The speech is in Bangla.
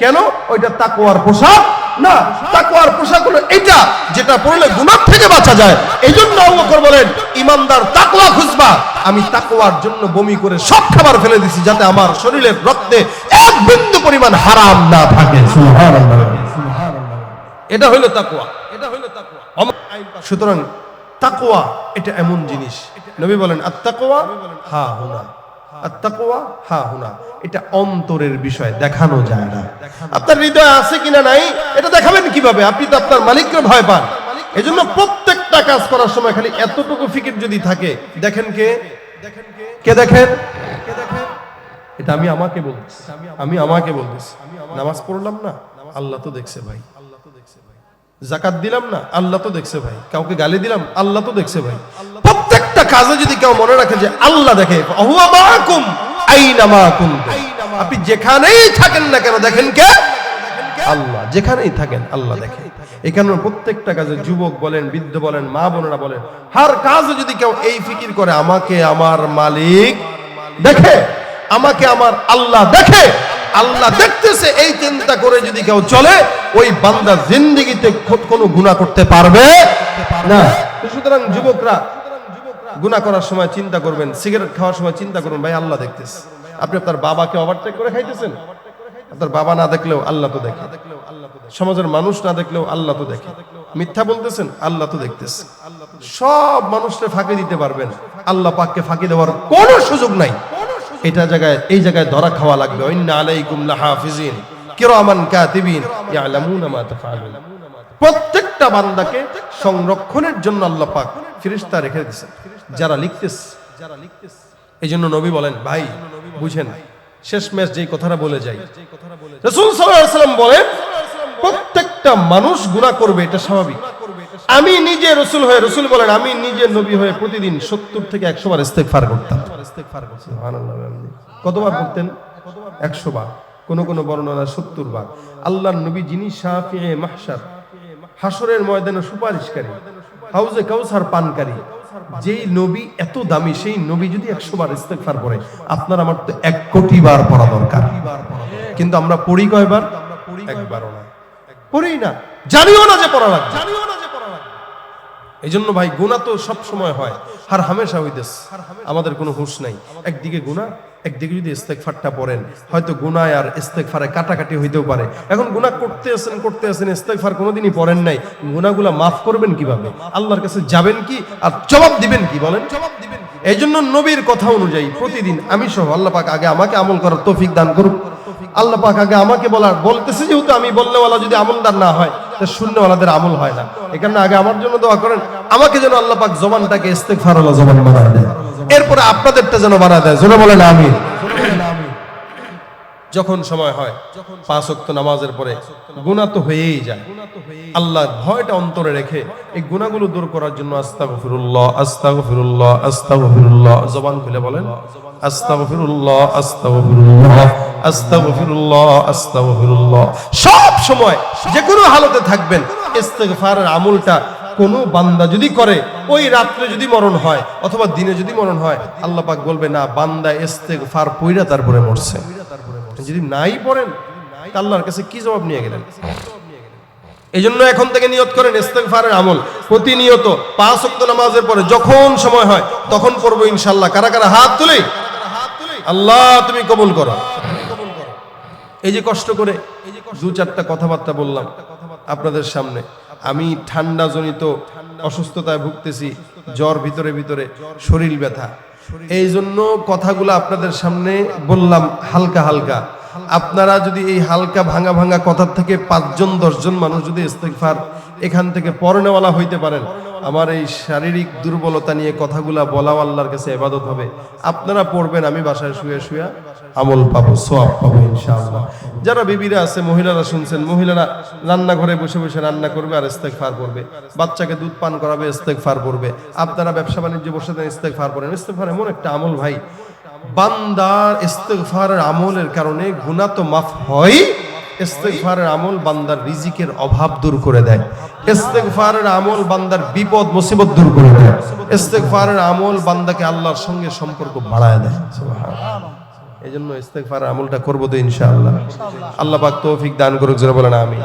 কেন? ওইটা তাকওয়ার পোশাক না। তাকওয়ার পোশাক হলো এটা যেটা পরলে গুনাহ থেকে বাঁচা যায়। এইজন্য আবু বকর বলেন, ইমানদার তাকওয়া খুঁজবা। আমি তাকওয়ার জন্য বমি করে সব খাবার ফেলে দিছি, যাতে আমার শরীরের রক্তে এক বিন্দু পরিমাণ হারাম না থাকে। সুবহানাল্লাহ। এটা হলো তাকওয়া। সুতরাং তাকওয়া এটা এমন জিনিস, নবী বলেন আত-তাকওয়া হা হুনা, আত-তাকওয়া হা হুনা। এটা অন্তরের বিষয়, দেখানো যায় না। আপনার হৃদয়ে আছে কিনা নাই এটা দেখাবেন কিভাবে? আপনি তো আপনার মালিককে ভয় পান। এজন্য প্রত্যেকটা কাজ করার সময় খালি এতটুকু ফিকির যদি থাকে, দেখেন কে দেখেন, এটা আমি আমাকে বলতেছি। নামাজ পড়লাম না, আল্লাহ তো দেখছে ভাই। যাকাত দিলাম না, আল্লাহ তো দেখছে ভাই। কাউকে গালি দিলাম, আল্লাহ তো দেখছে ভাই। প্রত্যেকটা কাজে যদি কেউ মনে রাখে যে আল্লাহ দেখে, হুয়া মাআকুম আইনামা কুনতুম, আপনি যেখানেই থাকেন না কেন দেখেন কে? আল্লাহ। যেখানেই থাকেন আল্লাহ দেখে। এখানে প্রত্যেকটা কাজে, যুবক বলেন, বৃদ্ধ বলেন, মা বোনেরা বলেন, হার কাজে যদি কেউ এই ফিকির করে আমাকে আমার মালিক দেখে, আমাকে আমার আল্লাহ দেখে, আল্লাহ দেখতেছে, এই চিন্তা করে যদি কেউ চলে, ওই বান্দা জিন্দেগিতে কোনো গুনাহ করতে পারবে না। সুতরাং যুবকরা গুনাহ করার সময় চিন্তা করবেন, সিগারেট খাওয়ার সময় চিন্তা করবেন, ভাই আল্লাহ দেখতেছে। আপনি আপনার বাবাকে ওভারটেক করে খাইতেছেন, আপনার বাবা না দেখলেও আল্লাহ তো দেখে, সমাজের মানুষ না দেখলেও আল্লাহ তো দেখে। মিথ্যা বলতেছেন, আল্লাহ তো দেখতেছে। সব মানুষকে ফাঁকি দিতে পারবেন, আল্লাহ পাককে ফাঁকি দেওয়ার কোনো সুযোগ নাই। এই জায়গায় ধরা খাওয়া লাগবে। ইন্না আলাইকুম লাহাফিজিন কিরামান কাতিবিন ইয়ালামুনা মা তাফআলুন। প্রত্যেকটা বান্দাকে সংরক্ষণের জন্য আল্লাহ পাক ফেরেশতা রেখে দিয়েছেন, যারা লিখতেছে। এইজন্য নবী বলেন, ভাই বুঝেন, শেষমেশ যেই কথাটা বলে যাই, রাসূল সাল্লাল্লাহু আলাইহি ওয়াসাল্লাম বলেন, প্রত্যেকটা মানুষ গুনাহ করবে, এটা স্বাভাবিক। আমি নিজে রাসূল হয়ে, রাসূল বলেন, আমি নিজে নবী হয়ে প্রতিদিন 70 থেকে 100 বার ইস্তেগফার করতাম। সুবহানাল্লাহ। কতবার করতেন? 100 বার, কোন কোন বর্ণনা 70 বার। আল্লাহর নবী যিনি শাফিয়ে মাহশার, হাসরের ময়দানে সুপারিশকারী, হাউজে কাউসার পানকারী, যেই নবী এত দামি, সেই নবী যদি 100 বার ইস্তেগফার করে, আপনার আমার তো 1 কোটি বার পড়া দরকার। কিন্তু আমরা পড়ি কয়বার? একবারও না, পড়ি না, জানিও না যে পড়া লাগবে। এই জন্য ভাই গুনাহ তো সব সময় হয়, আর হামেশা হইতেছে, আমাদের কোনো হুঁশ নাই। একদিকে গুনাহ, একদিকে যদি ইস্তেগফারটা পড়েন, হয়তো গুনাহ আর ইস্তেগফারে কাটাকাটি হইতেও পারে। এখন গুনাহ করতে আছেন, ইস্তেগফার কোনোদিনই পড়েন নাই, গুনাহগুলো মাফ করবেন কিভাবে? আল্লাহর কাছে যাবেন কি আর জবাব দিবেন কি? বলেন। এই জন্য নবীর কথা অনুযায়ী প্রতিদিন আমি সহ আল্লাহ পাক আগে আমাকে আমল করার তৌফিক দান করুক। আল্লাহ পাক আগে আমাকে বলতেছে, যেহেতু আমি বললেওয়ালা যদি আমলদার না হয়, তা শূন্যওয়ালাদের আমল হয় না। এখানে আগে আমার জন্য দোয়া করেন, আমাকে যেন আল্লাহ পাক জবানটাকে ইস্তেগফারওয়ালা জবান বানায় দেয়, এরপরে আপনাদেরটা যেন বানায় দেয়। জোরে বলেন আমিন। যখন সময় হয় 5 ওয়াক্ত নামাজের পরে গুনাহ তো হয়েই যায়, আল্লাহর ভয়টা অন্তরে রেখে এই গুনাহগুলো দূর করার জন্য আস্তাগফিরুল্লাহ, আস্তাগফিরুল্লাহ, আস্তাগফিরুল্লাহ, জবান খুলে বলেন আস্তাগফিরুল্লাহ, আস্তাগফিরুল্লাহ, আস্তাগফিরুল্লাহ, আস্তাগফিরুল্লাহ। সব সময় যে কোনো হালতে থাকবেন, ইস্তেগফারের আমলটা কোনো বান্দা যদি করে, ওই রাত্রে যদি মরণ হয় অথবা দিনে যদি মরণ হয়, আল্লাহ পাক বলবে না, বান্দা ইস্তেগফার পড়া তারপরে মরছে। যদি নাই পড়েন, আল্লাহর কাছে কি জবাব নিয়ে গেলেন? এই জন্য এখন থেকে নিয়ত করেন ইস্তেগফারের আমল প্রতিনিয়ত 5 ওয়াক্ত নামাজের পরে যখন সময় হয় তখন পড়বো ইনশাআল্লাহ। কারা কারা হাত তুলে? আল্লাহ তুমি কবুল করো। এই যে কষ্ট করে 2-4টা কথাবার্তা বললাম আপনাদের সামনে, আমি ঠান্ডা জনিত অসুস্থতায় ভুগতেছি, জ্বর ভিতরে ভিতরে, শরীর ব্যথা, এই জন্য কথাগুলো আপনাদের সামনে বললাম হালকা হালকা। আপনারা যদি এই হালকা ভাঙা ভাঙা কথার থেকে 5-10 জন মানুষ যদি ইস্তেগফার এখান থেকে পড়নেওয়ালা হইতে পারেন, আমার এই শারীরিক দুর্বলতা নিয়ে কথাগুলা বলাও আল্লাহর কাছে ইবাদত হবে। আপনারা পড়বেন, আমি বাসায় শুয়ে শুয়ে আমল পাবো, সওয়াব পাবো ইনশাআল্লাহ। যারা বিবিরা আছে, মহিলারা শুনছেন, মহিলারা রান্নাঘরে বসে বসে রান্না করবে আর ইস্তেগফার করবে, বাচ্চাকে দুধ পান করাবে, ইস্তেগফার করবে। আপনারা ব্যবসা বাণিজ্য বসে দেন, ইস্তেগফার করেন। ইস্তেগফার এমন একটা আমল ভাই, বান্দার ইস্তেগফারের আমলের কারণে গুনাহ তো মাফ হয়, ইস্তেগফারের আমল বান্দার রিজিকের অভাব দূর করে দেয়, ইস্তেগফারের আমল বান্দার বিপদ মুসিবত দূর করে দেয়, ইস্তেগফারের আমল বান্দাকে আল্লাহর সঙ্গে সম্পর্ক বাড়ায় দেয়। সুবহানাল্লাহ। এই জন্য ইস্তেগফার আমলটা করবো তো ইনশাআল্লাহ। আল্লাহ পাক তৌফিক দান করুক, যারা বলেন আমিন।